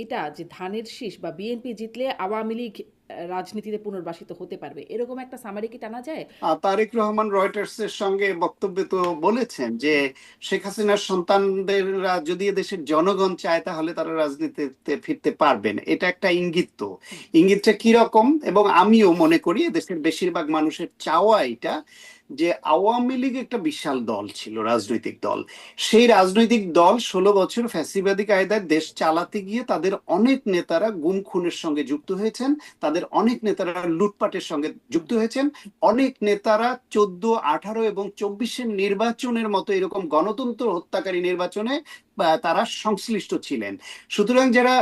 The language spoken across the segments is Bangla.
এটা যে ধানের শীষ বা বিএনপি জিতলে আওয়ামী লীগ রাজনীতিতে পুনর্বাসিত হতে পারবে, এরকম একটা সামারি কি টানা যায়? তারেক রহমান রয়টার্স এর সঙ্গে বক্তব্যে তো বলেছেন যে শেখ হাসিনার সন্তানদের যদি এদেশের জনগণ চায় তাহলে তারা রাজনীতিতে ফিরতে পারবেন, এটা একটা ইঙ্গিত। তো হুম। ইঙ্গিতটা কিরকম, এবং আমিও মনে করি দেশের বেশিরভাগ মানুষের চাওয়া এটা, যে আওয়ামী লীগ একটা বিশাল দল ছিল, রাজনৈতিক দল। সেই রাজনৈতিক দল 16 বছর ফ্যাসিবাদী কায়দায় দেশ চালাতে গিয়ে তাদের অনেক নেতারা গুম খুনের সঙ্গে যুক্ত হয়েছেন, তাদের অনেক নেতারা লুটপাটের সঙ্গে যুক্ত হয়েছেন, অনেক নেতারা 14, 18 এবং 24-এর নির্বাচনের মতো এরকম গণতন্ত্র হত্যাকারী নির্বাচনে তারা সংশ্লিষ্ট ছিলেন। সুতরাং যারা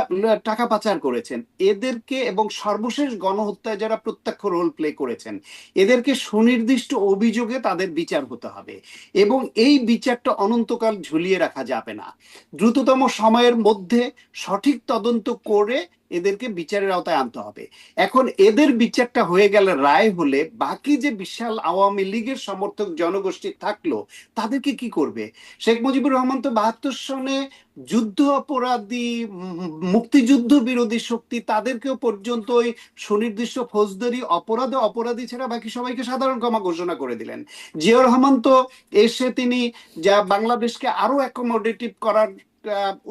টাকা পাচার করেছেন এদেরকে, এবং সর্বশেষ গণহত্যায় যারা প্রত্যক্ষ রোল প্লে করেছেন, এদেরকে সুনির্দিষ্ট অভিযোগে তাদের বিচার হতে হবে, এবং এই বিচারটা অনন্তকাল ঝুলিয়ে রাখা যাবে না। দ্রুততম সময়ের মধ্যে সঠিক তদন্ত করে এদেরকে বিচারের আওতায় আনতে হবে। এখন এদের বিচারটা হয়ে গেলে, রায় হলে, বাকি যে বিশাল আওয়ামী লীগের সমর্থক জনগোষ্ঠী থাকলো তাদেরকে কি করবে? শেখ মুজিবুর রহমান তো 72 সনে যুদ্ধ অপরাধী, মুক্তিযুদ্ধ বিরোধী শক্তি, তাদেরকেও পর্যন্ত ওই সুনির্দিষ্ট ফৌজদারি অপরাধে অপরাধী ছাড়া বাকি সবাইকে সাধারণ ক্ষমা ঘোষণা করে দিলেন। জিয়াউর রহমান তো এসে তিনি যা বাংলাদেশকে আরো অ্যাকোমোডেটিভ করার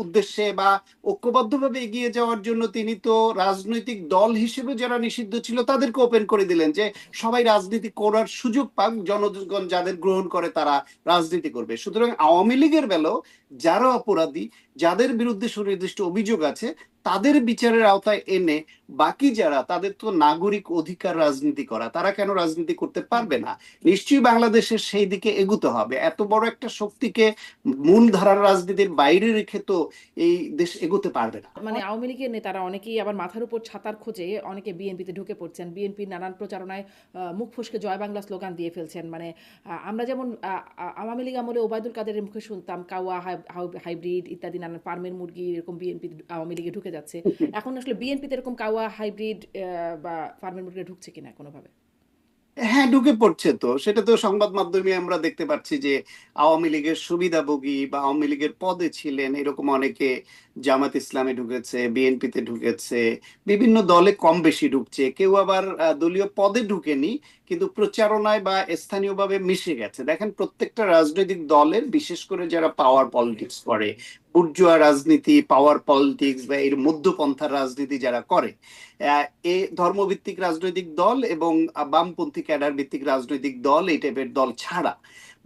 উদ্দেশ্যে বা ঐক্যবদ্ধভাবে এগিয়ে যাওয়ার জন্য তিনি তো রাজনৈতিক দল হিসেবে যারা নিষিদ্ধ ছিল তাদেরকে ওপেন করে দিলেন, যে সবাই রাজনীতি করার সুযোগ পাক, জনগণ যাদের গ্রহণ করে তারা রাজনীতি করবে। সুতরাং আওয়ামী লীগের বেলাও যারা অপরাধী, যাদের বিরুদ্ধে সুনির্দিষ্ট অভিযোগ আছে, তাদের বিচারের আওতায় এনে বাকি যারা, তাদের তো নাগরিক অধিকার রাজনীতি করা, তারা কেন রাজনীতি করতে পারবে না? নিশ্চয়ই বাংলাদেশের সেই দিকে এগুতে হবে। এত বড় একটা শক্তিকে মূল ধারার রাজনীতির বাইরে রেখে তো এই দেশ এগোতে পারবে না। মানে আওয়ামী লীগের নেতারা অনেকেই আবার মাথার উপর ছাতার খোঁজে অনেকে বিএনপিতে ঢুকে পড়ছেন, বিএনপির নানান প্রচারণায় মুখ ফসকে জয় বাংলা স্লোগান দিয়ে ফেলছেন। মানে আমরা যেমন আওয়ামী লীগ আমলে ওবায়দুল কাদেরের মুখে শুনতাম কাওয়া হাইব্রিড ইত্যাদি নানান ফার্মের মুরগি এরকম বিএনপি আওয়ামী লীগে ঢুকে যাচ্ছে। এখন আসলে বিএনপিতে এরকম কাওয়া হাইব্রিড বা ফার্মের মুরগি ঢুকছে কিনা কোনোভাবে? হ্যাঁ, ঢুকে পড়ছে তো, সেটা তো সংবাদ মাধ্যমে আমরা দেখতে পাচ্ছি যে আওয়ামী লীগের সুবিধাভোগী বা আওয়ামী লীগের পদে ছিলেন এরকম অনেকে জামাত ইসলামে ঢুকেছে, বিএনপিতে ঢুকেছে, বিভিন্ন দলে কম বেশি ঢুকছে। কেউ আবার দলীয় পদে ঢুকেনি, কিন্তু প্রচারণায় বা স্থানীয়ভাবে মিশে গেছে। দেখেন, প্রত্যেকটা রাজনৈতিক দলের, বিশেষ করে যারা পাওয়ার পলিটিক্স করে, বুর্জোয়া রাজনীতি, পাওয়ার পলিটিক্স বা এর মধ্যপন্থার রাজনীতি যারা করে, এ ধর্মভিত্তিক রাজনৈতিক দল এবং বামপন্থী ক্যাডার ভিত্তিক রাজনৈতিক দল, এই টাইপের দল ছাড়া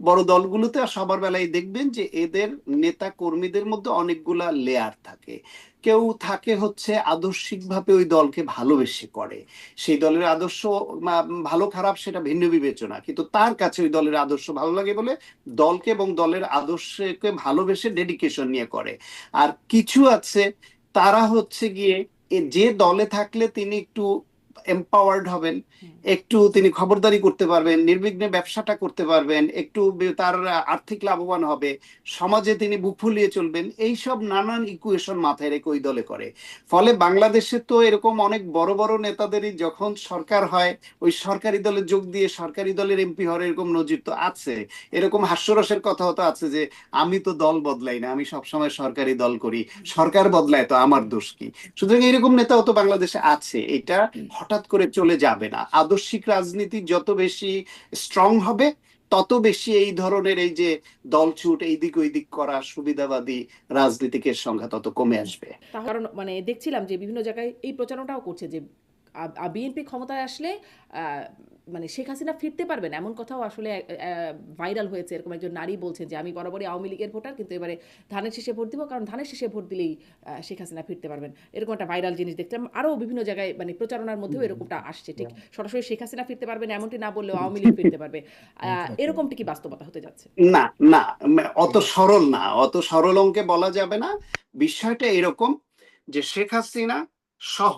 বড় দলগুলোতে আর সবার বেলায় দেখবেন যে এদের নেতা কর্মীদের মধ্যে অনেকগুলা লেয়ার থাকে। কেউ থাকে হচ্ছে আদর্শিকভাবে ওই দলকে ভালোবেসে করে, সেই দলের আদর্শ ভালো খারাপ সেটা ভিন্ন বিবেচনা, কিন্তু তার কাছে ওই দলের আদর্শ ভালো লাগে বলে দলকে এবং দলের আদর্শকে ভালোবেসে ডেডিকেশন নিয়ে করে। আর কিছু আছে, তারা হচ্ছে গিয়ে যে দলে থাকলে তিনি একটু এম্পাওয়ার্ড হবেন, হুম। একটু তিনি খবরদারি করতে পারবেন, নির্বিঘ্নে ব্যবসাটা করতে পারবেন, একটু তার আর্থিক লাভবান হবে, সমাজে তিনি বুক ফুলিয়ে চলবেন, এই সব নানান ইকুয়েশন মাথায় রেখে ওই দলে করে। ফলে বাংলাদেশে তো এরকম অনেক বড় বড় নেতাদেরই যখন সরকার হয়, ওই সরকারি দলে যোগ দিয়ে সরকারি দলের এমপি হওয়ার এরকম নজির তো আছে। এরকম হাস্যরসের কথাও তো আছে যে আমি তো দল বদলাই না, আমি সবসময় সরকারি দল করি, সরকার বদলায় তো আমার দোষ কি? সুতরাং এরকম নেতাও তো বাংলাদেশে আছে। এটা হঠাৎ করে চলে যাবে না। আদর্শিক রাজনীতি যত বেশি স্ট্রং হবে, তত বেশি এই ধরনের এই যে দলছুট, এই দিক ওই দিক করা সুবিধাবাদী রাজনীতিকের সংখ্যা তত কমে আসবে। কারণ মানে দেখছিলাম যে বিভিন্ন জায়গায় এই প্রচারণাটাও করছে যে বিএনপি ক্ষমতায় আসলে আহ, মানে শেখ হাসিনা ফিরতে পারবেন এমন কথাও আসলে ভাইরাল হয়েছে। এরকম একজন নারী বলছেন যে আমি বরাবরই আওয়ামী লীগের ভোটার, কিন্তু এবারে ধানের শীষে ভোট দিব, কারণ ধানের শীষে ভোট দিলেই শেখ হাসিনা ফিরতে পারবেন। এরকম একটা ভাইরাল জিনিস দেখতাম। আরও বিভিন্ন জায়গায় মানে প্রচারণার মধ্যেও এরকমটা আসছে। ঠিক সরাসরি শেখ হাসিনা ফিরতে পারবেন এমনটি না বললেও আওয়ামী লীগ ফিরতে পারবে, এরকমটি কি বাস্তবতা হতে যাচ্ছে? না, না, অত সরল না, অত সরল অঙ্কে বলা যাবে না। বিষয়টা এরকম যে শেখ হাসিনা সহ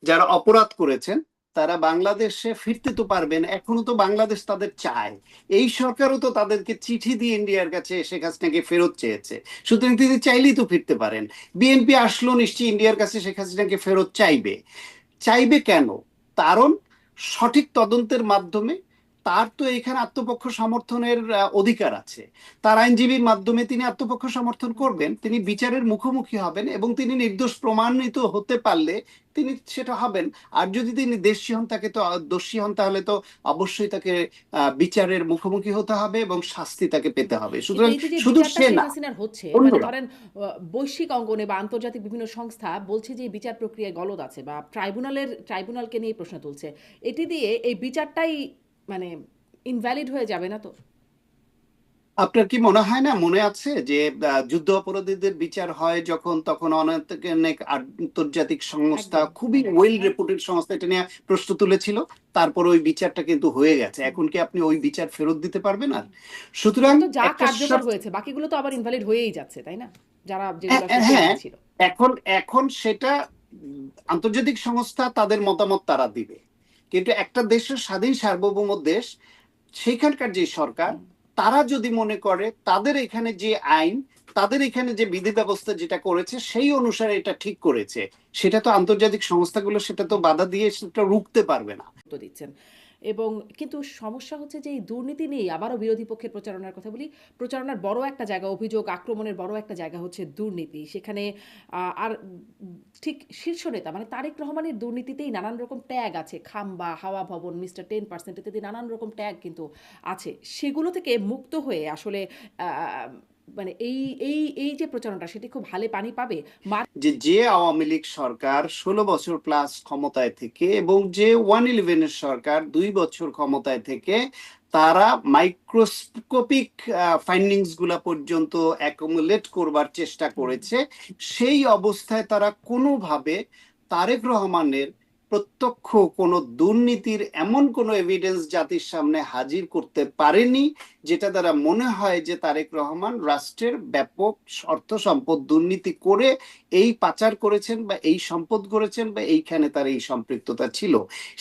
যারা অপরাধ করেছেন তারা বাংলাদেশে ফিরতে তো পারবেন, এখনো তো বাংলাদেশ তাদের চায়। এই সরকারও তো তাদেরকে চিঠি দিয়ে ইন্ডিয়ার কাছে শেখ হাসিনাকে ফেরত চেয়েছে, সুতরাং তিনি চাইলেই তো ফিরতে পারেন। বিএনপি আসলো, নিশ্চয়ই ইন্ডিয়ার কাছে শেখ হাসিনাকে ফেরত চাইবে। চাইবে কেন? কারণ সঠিক তদন্তের মাধ্যমে তার তো এখানে আত্মপক্ষ সমর্থনের অধিকার আছে। তার আইনজীবীর মাধ্যমে তিনি আত্মপক্ষ সমর্থন করবেন, তিনি বিচারের মুখোমুখি হবেন, এবং তিনি নির্দোষ প্রমাণিত হতে পারলে তিনি সেটা হবেন। আর যদি তিনি দোষী হন, তাহলে তো অবশ্যই তাকে বিচারের মুখোমুখি হতে হবে এবং শাস্তি তাকে পেতে হবে। কিন্তু সুতরাং এই যে শুধু বিচারটা সে শেখ না, হাসিনার হচ্ছে, মানে অন্যরা। ধরেন বৈশ্বিক অঙ্গনে বা আন্তর্জাতিক বিভিন্ন সংস্থা বলছে যে এই বিচার প্রক্রিয়ায় গলদ আছে, বা ট্রাইব্যুনালকে নিয়ে প্রশ্ন তুলছে, এটি দিয়ে এই বিচারটাই মানে ইনভ্যালিড হয়ে যাবে না তো? আপনার কি মনে হয় না, মনে আছে যে যুদ্ধ অপরাধীদের বিচার হয় যখন, তখন অনেক অনেক আন্তর্জাতিক সংস্থা, একদম খুবই একদম ওয়েল রেপুটেড সংস্থা, এটা নিয়ে প্রশ্ন তুলেছিল। তারপর ওই বিচারটা কিন্তু হয়ে গেছে। এখন কি আপনি ওই বিচার ফেরত দিতে পারবেন? আর সুতরাং এটা তো যা একটা কার্যকর হয়েছে, বাকিগুলো তো আবার ইনভ্যালিড হয়েই যাচ্ছে, তাই না? যারা হ্যাঁ, যেগুলো আসলে হ্যাঁ, পেন্ডিং ছিল। এখন এখন সেটা আন্তর্জাতিক সংস্থা তাদের মতামত তারা দিবে। কিন্তু একটা দেশের স্বাধীন সার্বভৌম দেশ, সেখানকার যে সরকার, তারা যদি মনে করে তাদের এখানে যে আইন, তাদের এখানে যে বিধি ব্যবস্থা যেটা করেছে সেই অনুসারে এটা ঠিক করেছে, সেটা তো আন্তর্জাতিক সংস্থাগুলো সেটা তো বাধা দিয়ে সেটা রুখতে পারবে না। গুরুত্ব দিচ্ছেন। এবং কিন্তু সমস্যা হচ্ছে যে এই দুর্নীতি নিয়েই আবারও বিরোধী পক্ষের প্রচারণার কথা বলি। প্রচারণার বড় একটা জায়গা, অভিযোগ আক্রমণের বড় একটা জায়গা হচ্ছে দুর্নীতি। সেখানে আর ঠিক শীর্ষ নেতা মানে তারেক রহমানের দুর্নীতিতেই নানান রকম ট্যাগ আছে। খাম্বা, হাওয়া ভবন, মিস্টার 10% ইত্যাদি নানান রকম ট্যাগ কিন্তু আছে। সেগুলো থেকে মুক্ত হয়ে আসলে আ মানে এই এই এই যে প্রচারণাটা, সেটি খুব হালে পানি পাবে। যে আওয়ামী লীগ সরকার 16 বছর প্লাস ক্ষমতায় থেকে, এবং যে 111 এর সরকার 2 বছর ক্ষমতায় থেকে, তারা মাইক্রোস্কোপিক ফাইন্ডিংস গুলা পর্যন্ত অ্যাকুমুলেট করবার চেষ্টা করেছে। সেই অবস্থায় তারা কোনোভাবে তারেক রহমানের প্রত্যক্ষ কোনো দুর্নীতির এমন কোনো এভিডেন্স জাতির সামনে হাজির করতে পারেনি, যেটা দ্বারা মনে হয় যে তারেক রহমান রাষ্ট্রের ব্যাপক অর্থ সম্পদ দুর্নীতি করে এই পাচার করেছেন বা এই সম্পদ করেছেন বা এইখানে তার এই সম্পৃক্ততা ছিল।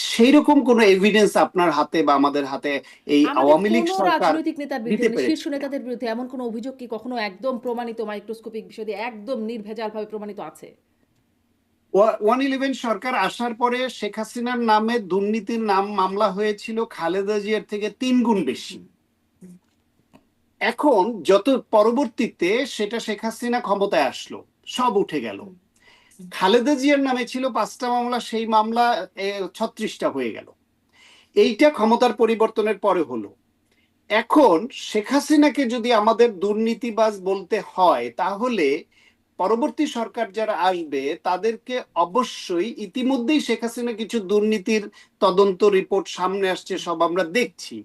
সেই রকম কোনো এভিডেন্স আপনার হাতে বা আমাদের হাতে এই আমাদের আওয়ামী লীগ কোনো সরকার রাজনৈতিক নেতার বিরুদ্ধে দিতে মানে শীর্ষ পেরেছে কিনা? নেতাদের বিরুদ্ধে এমন কোনো অভিযোগ কি কখনো একদম প্রমাণিত মাইক্রোস্কোপিক বিষয় দিয়ে একদম নির্ভেজালভাবে প্রমাণিত আছে? 111 সরকার আসার পরে শেখ হাসিনার নামে দুর্নীতির মামলা হয়েছিল খালেদা জিয়ার থেকে 3 গুণ বেশি। এখন যত পরবর্তীতে সেটা শেখ হাসিনা ক্ষমতায় আসলো, সব উঠে গেল। খালেদা জিয়ার নামে ছিল 5টা মামলা, সেই মামলা 36টা হয়ে গেল। এইটা ক্ষমতার পরিবর্তনের পরে হলো। এখন শেখ হাসিনাকে যদি আমাদের দুর্নীতিবাজ বলতে হয়, তাহলে পরবর্তী সরকার যারা আসবে তাদেরকে অবশ্যই, ইতিমধ্যেই শেখ হাসিনা কিছু দুর্নীতির তদন্ত রিপোর্ট সামনে আসছে, সব আমরা দেখছি,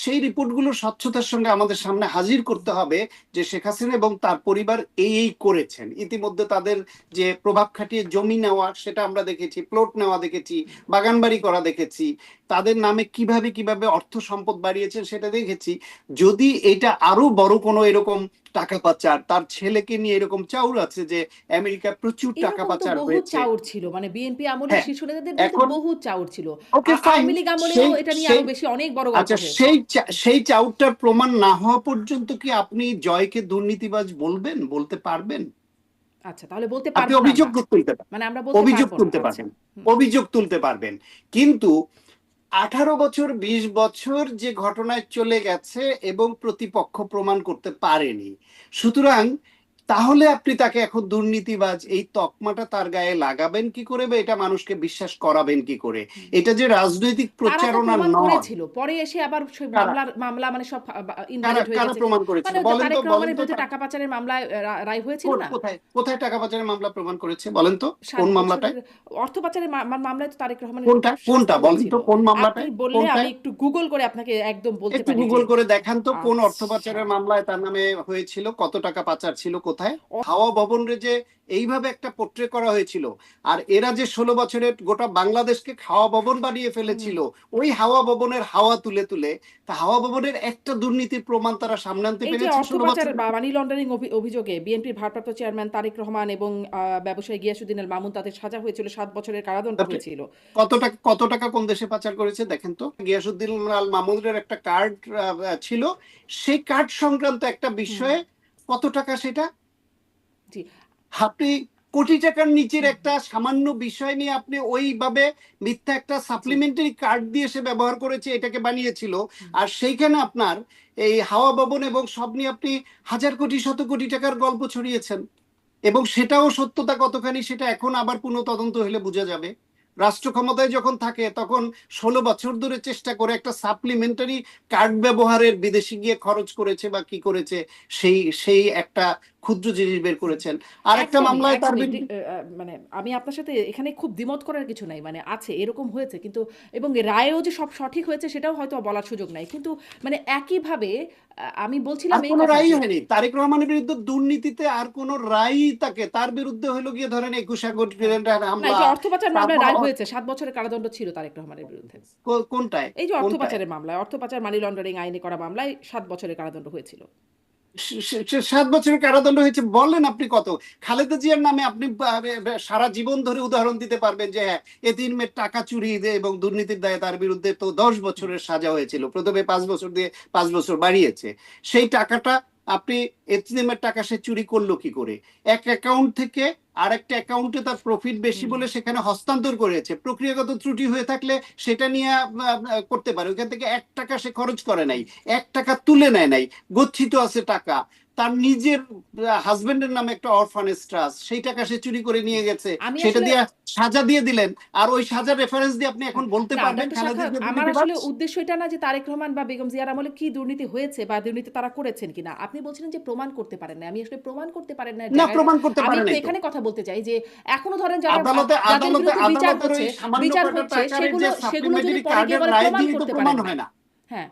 সেই রিপোর্টগুলো স্বচ্ছতার সঙ্গে আমাদের সামনে হাজির করতে হবে যে শেখ হাসিনা এবং তার পরিবার এই করেছেন। ইতিমধ্যে তাদের যে প্রভাব খাটিয়ে জমি নেওয়া সেটা আমরা দেখেছি, প্লট নেওয়া দেখেছি, বাগানবাড়ি করা দেখেছি, তাদের নামে কিভাবে কিভাবে অর্থ সম্পদ বাড়িয়েছেন সেটা দেখেছি। যদি এটা আরো বড় কোনো এরকম টাকা পাচার, তার ছেলেকে নিয়ে এরকম চাউর আছে যে আমেরিকা প্রচুর টাকা এরকম তো পাচার বহুত হয়েছে। চাউর ছিল, মানে বিএনপি আমলে হ্যাঁ, শীর্ষ নেতাদের বিরুদ্ধে এখন বহুত চাউর ছিল। ওকে ফাইন, আওয়ামী লীগ আমলেও সেই এটা নিয়ে সেই আরো বেশি অনেক বড় গল্প আচ্ছা, হয়েছে। সেই চাউরটার প্রমাণ না হওয়া পর্যন্ত কি আপনি জয়কে দুর্নীতিবাজ বলতে পারবেন? আচ্ছা, তাহলে বলতে আপনি পারবো না অভিযোগ আমরা। তুলতে পারবেন, মানে আমরা বলতে অভিযোগ পারবো না। তুলতে আচ্ছা। পারবেন, হুম। অভিযোগ তুলতে পারবেন। কিন্তু 18 বছর 20 বছর যে ঘটনায় চলে গেছে এবং প্রতিপক্ষ প্রমাণ করতে পারেনি, সুতরাং তাহলে আপনি তাকে এখন দুর্নীতিবাজ এই তকমাটা তার গায়ে লাগাবেন কি করে, বা এটা মানুষকে বিশ্বাস করাবেন কি করে? এটা যে রাজনৈতিক তারা তো প্রচারণা প্রমাণ নয়। করেছিল, পরে এসে আবার সেই কারা মামলা মানে সব কারা ইনভ্যালিড হয়ে কারা গেছে। প্রমাণ করেছিল মানে ওই যে বলেন তো, তারেক বলেন রহমানের তো। বিরুদ্ধে টাকা পাচারের মামলায় রায় হয়েছিল না? কোথায় কোথায় টাকা পাচারের মামলা প্রমাণ করেছে বলেন তো, কোন 7 মামলাটায়? বছরের অর্থ পাচারের মামলায় তো তারেক রহমানের কোনটা কোনটা শাস্তি বলেন হয়েছিল। তো, কোন আপনি মামলাটায়? বললে আমি কোনটায়? একটু গুগল করে আপনাকে একদম বলতে একটু পারি যে। গুগল করে দেখান তো, কোন অর্থ আচ্ছা। পাচারের মামলায় তার নামে হয়েছিল, কত টাকা পাচার ছিল, কোথায়? অ- হাওয়া ভবনরে যে এইভাবে একটা পোট্রে করা হয়েছিল, আর এরা যে 16 বছরে গোটা বাংলাদেশকে হাওয়া ভবন বানিয়ে ফেলেছিল, ওই হাওয়া ভবনের হাওয়া তুলে তুলে, তা হাওয়া ভবনের একটা দুর্নীতির প্রমাণ তারা সামনে আনতে এই যে পেরেছে অর্থ 16 বছর? পাচার বা মানি লন্ডারিং অভিযোগে বিএনপির ভারপ্রাপ্ত চেয়ারম্যান তারেক রহমান এবং ব্যবসায়ী গিয়াসউদ্দিন আল মামুন, তাদের সাজা হয়েছিল 7 বছরের কারাদণ্ড হয়েছিল। কত টাকা কোন দেশে পাচার করেছে দেখেন তো। গিয়াসউদ্দিন আল মামুনের একটা কার্ড ছিল, সেই কার্ড সংক্রান্ত একটা হুম। বিষয়ে কত টাকা সেটা জি। আপনি কোটি টাকার নিচের একটা সামান্য বিষয় নিয়ে আপনি ওইভাবে মিথ্যা একটা সাপ্লিমেন্টারি কার্ড দিয়ে সে ব্যবহার করেছে, এটাকে বানিয়েছিল। আর সেইখানে আপনার এই হাওয়া ভবন এবং সব নিয়ে আপনি হাজার কোটি শত কোটি টাকার গল্প ছড়িয়েছেন, এবং সেটাও সত্যতা কতখানি সেটা এখন আবার পুনঃ তদন্ত হলে বোঝা যাবে। রাষ্ট্র ক্ষমতায় যখন থাকে তখন 16 বছর ধরে চেষ্টা করে একটা সাপ্লিমেন্টারি কার্ড ব্যবহারের, বিদেশে গিয়ে খরচ করেছে বা কি করেছে, সেই সেই একটা ক্ষুদ্র জিনিস বের করেছেন। আর একটা একদমই, মামলায় তার একদমই। বিরুদ্ধে মানে আমি আপনার সাথে এখানে খুব দ্বিমত করার কিছু নাই। মানে আছে, এরকম হয়েছে। কিন্তু এবং রায়েও যে সব সঠিক হয়েছে সেটাও হয়তো বলার সুযোগ নাই। কিন্তু মানে একইভাবে আমি বলছিলাম আর এই কোনো কথা রায়ই যে হয়নি তারেক রহমানের বিরুদ্ধে দুর্নীতিতে, আর কোনো রায়ই তাকে, তার বিরুদ্ধে হইলো গিয়ে ধরেন 21 কোটি হ্যাঁ। টাকার না, এই হামলা। যে অর্থ পাচার মামলায় তারপর রায় হয়েছে, 7 বছরের কারাদণ্ড ছিল তারেক রহমানের বিরুদ্ধে। কোনটায় এই যে অর্থ কোনটায় পাচারের মামলায়, অর্থ পাচার মানি লন্ডারিং আইনে করা মামলায় 7 বছরের কারাদণ্ড হয়েছিল। 7 বছরের কারাদণ্ড হয়েছে বললেন আপনি কত? খালেদা জিয়ার নামে আপনি সারা জীবন ধরে উদাহরণ দিতে পারবেন যে হ্যাঁ, এতিমের টাকা চুরি এবং দুর্নীতির দায়ে তার বিরুদ্ধে তো 10 বছরের সাজা হয়েছিল, প্রথমে 5 বছর দিয়ে 5 বছর বাড়িয়েছে। সেই টাকাটা আপনি, এতিমের টাকা সে চুরি করলো কি করে? এক অ্যাকাউন্ট থেকে আরেকটা অ্যাকাউন্টে তার প্রফিট বেশি বলে সেখানে হস্তান্তর করেছে, প্রক্রিয়াগত ত্রুটি হয়ে থাকলে সেটা নিয়ে করতে পারে। ওইখান থেকে 1 টাকা সে খরচ করে নাই, 1 টাকা তুলে নেয় নাই, গচ্ছিত আছে টাকা। তার নিজের হাজবেন্ডের নামে একটা অরফানেজ ট্রাস্ট, সেই টাকা সে চুরি করে নিয়ে গেছে, আমি সেটা আসলে দিয়ে সাজা দিয়ে দিলেন। আর ওই সাজার রেফারেন্স দিয়ে আপনি এখন বলতে না, পারবেন ডক্টর খালেদা শাখা, জিয়া আমার দুর্নীতিবাজ? আসলে উদ্দেশ্য এটা না যে তারেক রহমান বা বেগম জিয়ার আমলে কি দুর্নীতি হয়েছে বা দুর্নীতি তারা করেছেন কিনা। আপনি বলছিলেন যে প্রমাণ করতে পারেন না। আমি আসলে প্রমাণ করতে পারেন না না, জায়গায় প্রমাণ করতে আমি পারে একটু নাই তো। এখানে কথা বলতে চাই যে এখনো ধরেন যারা আদালতে যাদের আদালতে বিরুদ্ধে আদালতের ওই সামান্য বিচার কয়টা হচ্ছে টাকার যে সেগুলো যদি সাপ্লিমেন্টারি পরে গিয়ে কার্ডের বলে রায় প্রমাণ দিয়ে তো করতে প্রমাণ পারেন হয় নাই। না। হ্যাঁ।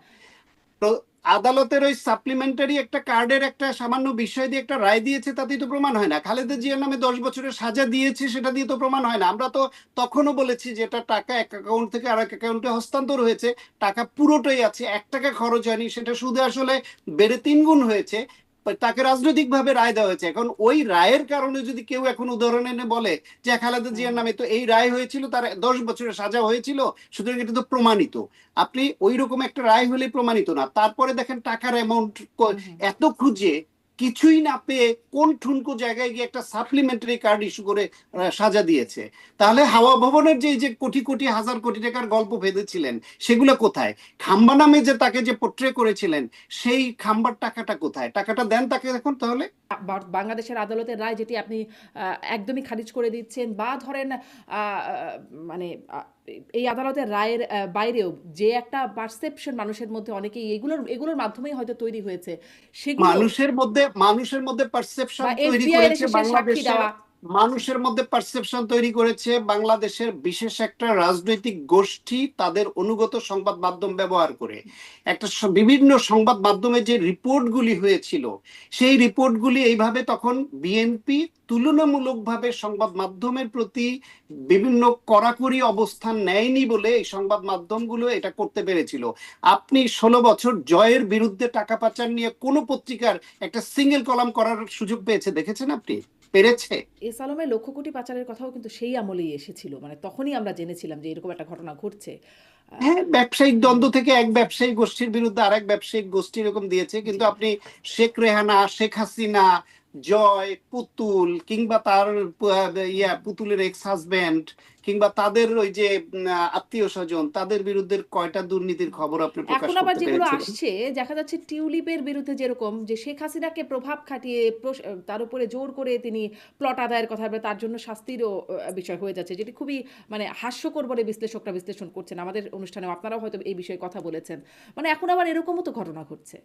তো আদালতের ওই সাপ্লিমেন্টারি একটা কার্ডের একটা সামান্য বিষয় দিয়ে একটা রায় দিয়েছে, তাতেই তো প্রমাণ হয় না। খালেদা জিয়ার নামে 10 বছরের সাজা দিয়েছে, সেটা দিয়ে তো প্রমাণ হয় না। আমরা তো তখনও বলেছি যে এটা টাকা এক অ্যাকাউন্ট থেকে আরেক অ্যাকাউন্টে হস্তান্তর হয়েছে, টাকা পুরোটাই আছে, 1 টাকা খরচ হয়নি, সেটা সুদে আসলে বেড়ে 3 গুণ হয়েছে। তাকে রাজনৈতিক ভাবে রায় দেওয়া হয়েছে। এখন ওই রায়ের কারণে যদি কেউ এখন উদাহরণ এনে বলে যে খালেদা জিয়ার নামে তো এই রায় হয়েছিল, তার 10 বছরের সাজা হয়েছিল, সুতরাং এটা তো প্রমাণিত। আপনি ওই রকম একটা রায় হলে প্রমাণিত না। তারপরে দেখেন টাকার অ্যামাউন্ট হুম, হুম। এত খুঁজে কিছুই না পেয়ে কোন ঠুনকো জায়গায় গিয়ে একটা সাপ্লিমেন্টারি কার্ড ইস্যু করে সাজা দিয়েছে। তাহলে হাওয়া ভবনের যে যে কোটি কোটি হাজার কোটি টাকার গল্প বেঁধেছিলেন, সেগুলো কোথায়? খাম্বা নামে যে তাকে যে পোট্রে করেছিলেন, সেই খাম্বার টাকাটা কোথায়? টাকাটা দেন তাকে এখন তাহলে। বাংলাদেশের আদালতের রায় যেটি আপনি একদমই খারিজ করে দিচ্ছেন, বা ধরেন মানে এই আদালতের রায়ের বাইরেও যে একটা পারসেপশন মানুষের মধ্যে অনেকেই এগুলোর মাধ্যমেই হয়তো তৈরি হয়েছে, সেগুলো মানুষের মধ্যে পারসেপশন বা তৈরি এফবিআই এর করেছে এসে সে সাক্ষী বাংলাদেশের, দেওয়া। মানুষের মধ্যে পারসেপশন তৈরি করেছে বাংলাদেশের বিশেষ একটা রাজনৈতিক গোষ্ঠী তাদের অনুগত সংবাদ মাধ্যম ব্যবহার করে। একটা বিভিন্ন সংবাদ মাধ্যমে যে রিপোর্টগুলি হয়েছিল, সেই রিপোর্টগুলি এইভাবে তখন বিএনপি তুলনামূলকভাবে সংবাদ মাধ্যমের প্রতি বিভিন্ন কড়াকড়ি অবস্থান নেয়নি বলে এই সংবাদ মাধ্যমগুলো এটা করতে পেরেছিল। আপনি 16 বছর জয়ের বিরুদ্ধে টাকা পাচার নিয়ে কোন পত্রিকার একটা সিঙ্গেল কলাম করার সুযোগ পেয়েছে দেখেছেন আপনি? পেরেছে? এস আলমের লক্ষ কোটি পাচারের কথাও কিন্তু সেই আমলেই এসেছিল। মানে তখনই আমরা জেনেছিলাম যে এরকম একটা ঘটনা ঘটছে। হ্যাঁ, ব্যবসায়িক হুম। দ্বন্দ্ব থেকে এক ব্যবসায়িক গোষ্ঠীর বিরুদ্ধে আরেক ব্যবসায়িক গোষ্ঠী এরকম দিয়েছে, জি। কিন্তু আপনি শেখ রেহানা, শেখ হাসিনা, জয়, পুতুল, কিংবা তার পুতুলের এক্স হাজবেন্ড, কিংবা তাদের ওই যে আত্মীয় স্বজন, তাদের বিরুদ্ধে কয়টা দুর্নীতির খবর আপনি প্রকাশ এখন আবার করতে যেগুলো পেরেছিলেন? আসছে দেখা যাচ্ছে টিউলিপের বিরুদ্ধে, যেরকম যে শেখ হাসিনাকে প্রভাব খাটিয়ে তার উপরে জোর করে তিনি প্লট আদায়ের কথা বলে তার জন্য শাস্তিরও বিষয় হয়ে যাচ্ছে, যেটি খুবই মানে হাস্যকর বলে বিশ্লেষকরা বিশ্লেষণ করছেন। আমাদের অনুষ্ঠানেও আপনারাও হয়তো এই বিষয়ে কথা বলেছেন। মানে এখন আবার এরকমও তো ঘটনা ঘটছে।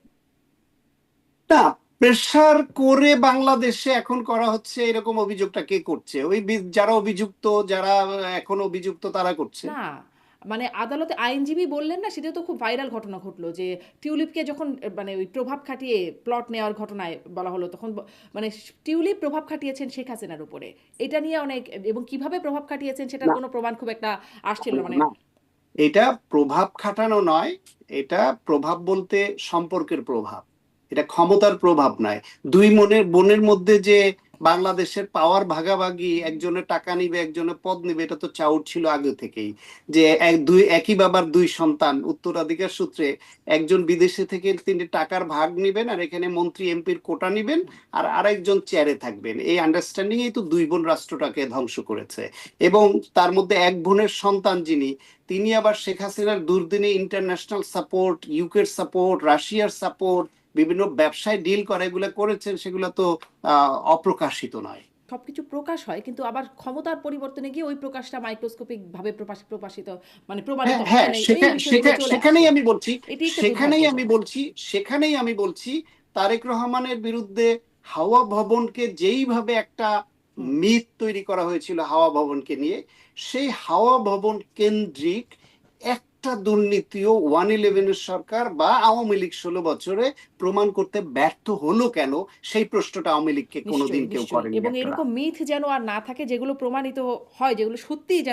না, প্রেসার করে বাংলাদেশে এখন করা হচ্ছে এরকম অভিযোগটা কে করছে? ওই যারা অভিযুক্ত, যারা এখন অভিযুক্ত তারা করছে। না, মানে আদালতে আইনজীবী বললেন না, সেটা তো খুব ভাইরাল ঘটনা ঘটলো যে টিউলিপকে যখন মানে ওই প্রভাব খাটিয়ে প্লট নেওয়ার ঘটনায় বলা হলো, তখন মানে টিউলিপ প্রভাব খাটিয়েছেন শেখ হাসিনার উপরে। এটা নিয়ে অনেক, এবং কিভাবে প্রভাব খাটিয়েছেন সেটার না কোনো প্রমাণ খুব একটা আসছিল না। মানে না, এটা প্রভাব খাটানো নয়, এটা প্রভাব বলতে সম্পর্কের প্রভাব, এটা ক্ষমতার প্রভাব নয়। দুই বোনের মধ্যে যে বাংলাদেশের পাওয়ার ভাগাভাগি, একজনের টাকা নিবে একজনের পদ নিবে, এটা তো চাউর ছিল আগে থেকেই, যে একই বাবার দুই সন্তান উত্তরাধিকার সূত্রে একজন বিদেশে থেকে তিনি টাকার ভাগ নিবেন আর এখানে মন্ত্রী এমপির কোটা নিবেন আর আরেকজন চেয়ারে থাকবেন। এই আন্ডারস্ট্যান্ডিং এই তো দুই বোন রাষ্ট্রটাকে ধ্বংস করেছে। এবং তার মধ্যে এক বোনের সন্তান যিনি, তিনি আবার শেখ হাসিনার দুর্দিনে ইন্টারন্যাশনাল সাপোর্ট, ইউকের সাপোর্ট, রাশিয়ার সাপোর্ট, বিভিন্ন ব্যবসায় ডিল করে এগুলো করেছেন, সেগুলো তো অপ্রকাশিত নয়। সবকিছু প্রকাশ হয়, কিন্তু আবার ক্ষমতার পরিবর্তনে গিয়ে ওই প্রকাশটা মাইক্রোস্কোপিক ভাবে প্রকাশিত, মানে প্রমাণিত হ্যাঁ হয় হ্যাঁ, না, এই বিষয়গুলো চলে আসে। সেখানেই আমি বলছি, এটি একটা সেখানেই দুর্ভাগ্য। আমি বলছি, সেখানেই আমি বলছি তারেক রহমানের বিরুদ্ধে হাওয়া ভবনকে যেইভাবে একটা হুম। মিথ তৈরি করা হয়েছিল হাওয়া ভবনকে নিয়ে, সেই হাওয়া ভবন কেন্দ্রিক একটা দুর্নীতিও 111-এর সরকার বা আওয়ামী লীগ 16 বছরে প্রমাণ করতে ব্যর্থ হলো কেন, সেই প্রশ্নটা আওয়ামী লীগকে নিশ্চয়ই, কোনোদিন কেউ নিশ্চয়ই। করেনি এবং আপনারা। এরকম মিথ যেন আর না থাকে, যেগুলো প্রমাণিত হয়, যেগুলো সত্যিই যেন